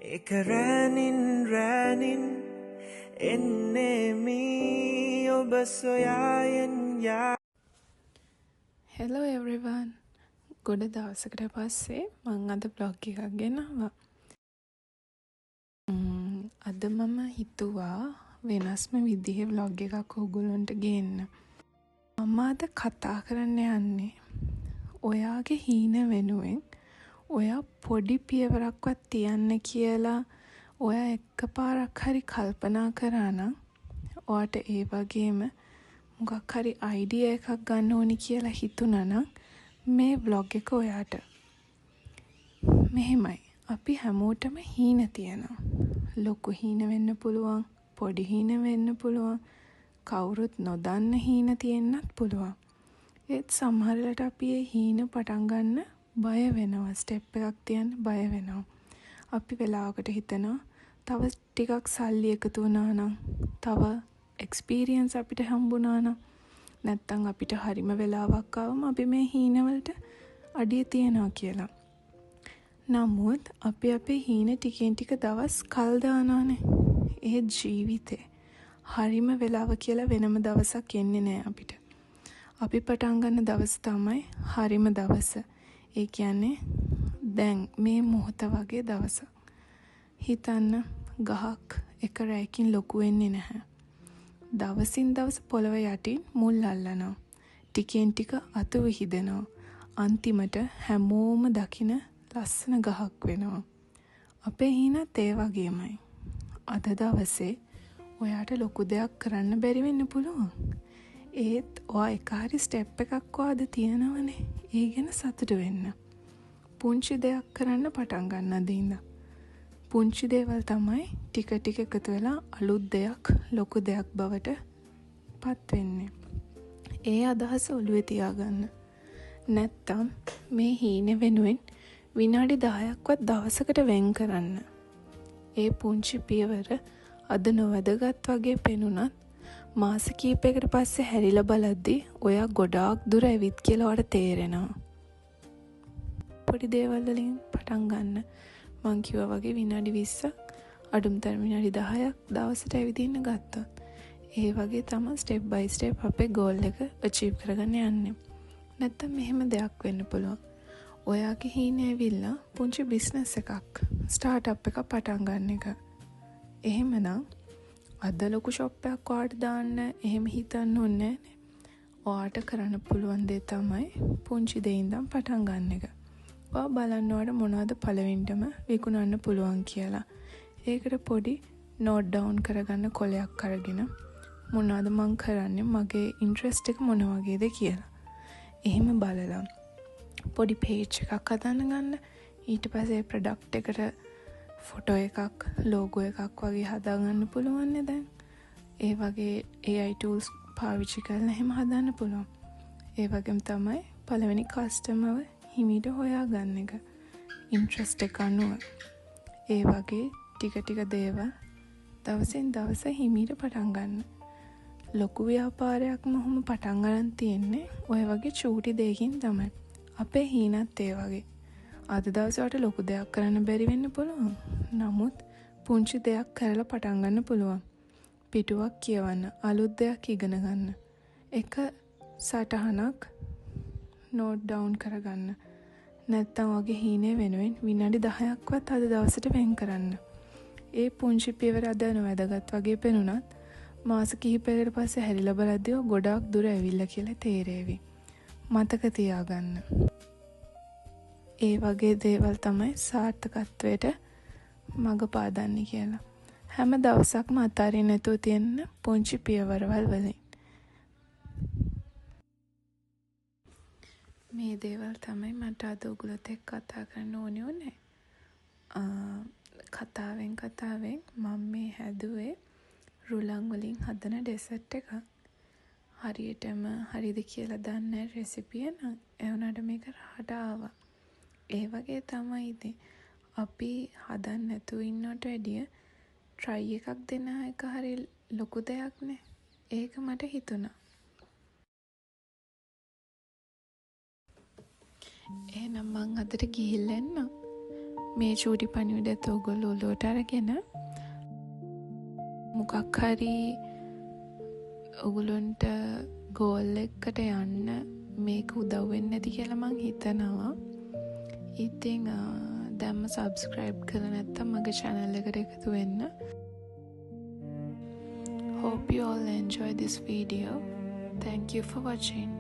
එක රැනින් එන්නේ මී ඔබ සොයායෙන් යා. Hello everyone. ගොඩ දවසකට පස්සේ මං අද බ්ලොග් එකක් ගෙනාවා. අද මම හිතුවා වෙනස්ම විදිහේ බ්ලොග් එකක් ඔයගොල්ලන්ට ගේන්න. මම අද කතා කරන්න යන්නේ ඔයාගේ හීන වෙනුවෙන් ඔයා පොඩි පියවරක්වත් තියන්න කියලා ඔයා එකපාරක් හරි කල්පනා කරා නම් ඔයාට ඒ වගේම මොකක් හරි අයිඩියා එකක් ගන්න ඕනි කියලා හිතුණා නම් මේ බ්ලොග් එක ඔයාට. මෙහෙමයි. අපි හැමෝටම හීන තියෙනවා. ලොකු හීන වෙන්න පුළුවන්, පොඩි හීන වෙන්න පුළුවන්, කවුරුත් නොදන්න හීන තියෙන්නත් පුළුවන්. ඒත් සමහර වෙලාවට අපි ඒ හීන පටන් ගන්න බය වෙනවා. ස්ටෙප් එකක් තියන්න බය වෙනවා. අපි වෙලාවකට හිතනවා තව ටිකක් සල්ලි එකතු වුණා නම්, තව එක්ස්පීරියන්ස් අපිට හම්බුණා නම්, නැත්තම් අපිට හරිම වෙලාවක් ආවම අපි මේ හීනවලට අඩිය තියනවා කියලා. නමුත් අපි අපේ හීන ටිකෙන් ටික දවස් කල් දානවානේ. ඒ ජීවිතේ හරිම වෙලාව කියලා වෙනම දවසක් එන්නේ නැහැ අපිට. අපි පටන් ගන්න දවස් තමයි හරිම දවස. ඒ කියන්නේ දැන් මේ මොහොත වගේ දවස. හිතන්න ගහක් එක රැයකින් ලොකු වෙන්නේ නැහැ. දවසින් දවස පොළව යටින් මුල් අල්ලනවා. ටිකෙන් ටික අතු විහිදෙනවා. අන්තිමට හැමෝම දකින ලස්සන ගහක් වෙනවා. අපේ හීනත් ඒ වගේමයි. අද දවසේ ඔයාට ලොකු දෙයක් කරන්න බැරි වෙන්න පුළුවන්. ඒත් ඔයා එක හරි ස්ටෙප් එකක් වාද තියෙනවනේ. ඒ ගැන සතුටු වෙන්න. පුංචි දෙයක් කරන්න පටන් ගන්න අද ඉඳන්. පුංචි දේවල් තමයි ටික ටික එකතු වෙලා අලුත් දෙයක්, ලොකු දෙයක් බවට පත් වෙන්නේ. ඒ අදහස ඔළුවේ තියාගන්න. නැත්තම් මේ හීන වෙනුවෙන් විනාඩි 10ක්වත් දවසකට වෙන් කරන්න. ඒ පුංචි පියවර අද නොවැදගත් වගේ පෙනුනත් මාස කීපයකට පස්සේ හැරිලා බලද්දී ඔයා ගොඩාක් දුර ඇවිත් කියලා ඔයාට තේරෙනවා. පොඩි දේවල් වලින් පටන් ගන්න. මං කිව්වා වගේ විනාඩි 20ක් අඩුම තරම විනාඩි 10ක් දවසට ඇවිදින්න ගත්තොත් ඒ වගේ තමයි ස්ටෙප් බයි ස්ටෙප් අපේ ගෝල් එක අචීව් කරගන්න යන්නේ. නැත්තම් මෙහෙම දෙයක් වෙන්න පුළුවන්. ඔයාගේ හීනේ ඇවිල්ලා පුංචි බිස්නස් එකක්, ස්ටාර්ට්අප් එකක් පටන් ගන්න එක. එහෙමනම් අද ලොකු ෂොප් එකක් ඔයාට දාන්න එහෙම හිතන්න ඕනේ නැහැ. ඔයාට කරන්න පුළුවන් දේ තමයි පුංචි දෙයින් ඉඳන් පටන් ගන්න එක. ඔයා බලන්න ඔයාට මොනවද පළවෙනිටම විකුණන්න පුළුවන් කියලා. ඒකට පොඩි නෝට් ඩවුන් කරගන්න කොලයක් අරගෙන මොනවද මං කරන්නේ, මගේ ඉන්ට්‍රෙස්ට් එක මොන වගේද කියලා. එහෙම බලලා පොඩි පේජ් එකක් හදන්න ගන්න. ඊට පස්සේ ප්‍රොඩක්ට් එකට ෆොටෝ එකක්, ලෝගෝ එකක් වගේ හදාගන්න පුළුවන් නේ දැන්. ඒ වගේ AI tools පාවිච්චි කරලා එහෙම හදන්න පුළුවන්. ඒ වගේම තමයි පළවෙනි කස්ටමර්ව හිමීට හොයාගන්න එක. ඉන්ට්‍රෙස්ට් එක අනුව. ඒ වගේ ටික ටික දේවල් දවසින් දවස හිමීට පටන් ගන්න. ලොකු ව්‍යාපාරයක්ම ඔහොම පටන් ගන්න තියෙන්නේ ඔය වගේ චූටි දෙයකින් තමයි. අපේ හීනත් ඒ වගේ. අද දවසේ ඔයාලට ලොකු දෙයක් කරන්න බැරි වෙන්න පුළුවන්. නමුත් පුංචි දෙයක් කරලා පටන් ගන්න පුළුවන්. පිටුවක් කියවන්න, අලුත් දෙයක් ඉගෙන ගන්න. එක සටහනක් නෝට් ඩවුන් කරගන්න. නැත්තම් වගේ හීනේ වෙනුවෙන් විනාඩි 10ක්වත් අද දවසට වෙන් කරන්න. ඒ පුංචි පියවර අද නොවැදගත් වගේ පෙනුනත් මාස කිහිපයකට පස්සේ හැරිලා බලද්දී ගොඩාක් දුර ඇවිල්ලා කියලා තේරෙවි. මතක තියාගන්න. ඒ වගේ දේවල් තමයි සාර්ථකත්වයට මඟ පාදන්නේ කියලා. හැම දවසක්ම අතාරින්න නැතුව තියෙන පුංචි පියවරවල් වලින්. මේ දේවල් තමයි මට අද ඔයගොල්ලොත් එක්ක කතා කරන්න ඕනේ උනේ. කතාවෙන් මම මේ හැදුවේ රුලන් වලින් හදන ඩෙසර්ට් එකක්. හරියටම හරිද කියලා දන්නේ රෙසිපිය නම් ඒ වුණාට මේක රහට ආවා. ඒ වගේ තමයි ඉතින් අපි හදන්න නැතුව ඉන්නවට වැඩිය try එකක් දෙන එක හරි ලොකු දෙයක් නේ. ඒක මට හිතුණා. එහෙනම් මං අදට ගිහිල්ලා එන්නම්. මේ චූටි පණිවිඩත් ඔයගොල්ලෝ ඔලුවට අරගෙන මොකක් හරි ඔයගොල්ලන්ට ගෝල් එකකට යන්න මේක උදව් වෙන්නේ නැති කියලා මං හිතනවා. ඉතින් දැම්ම subscribe කරලා නැත්නම් මගේ channel එකට එකතු වෙන්න. Hope you all enjoy this video. Thank you for watching.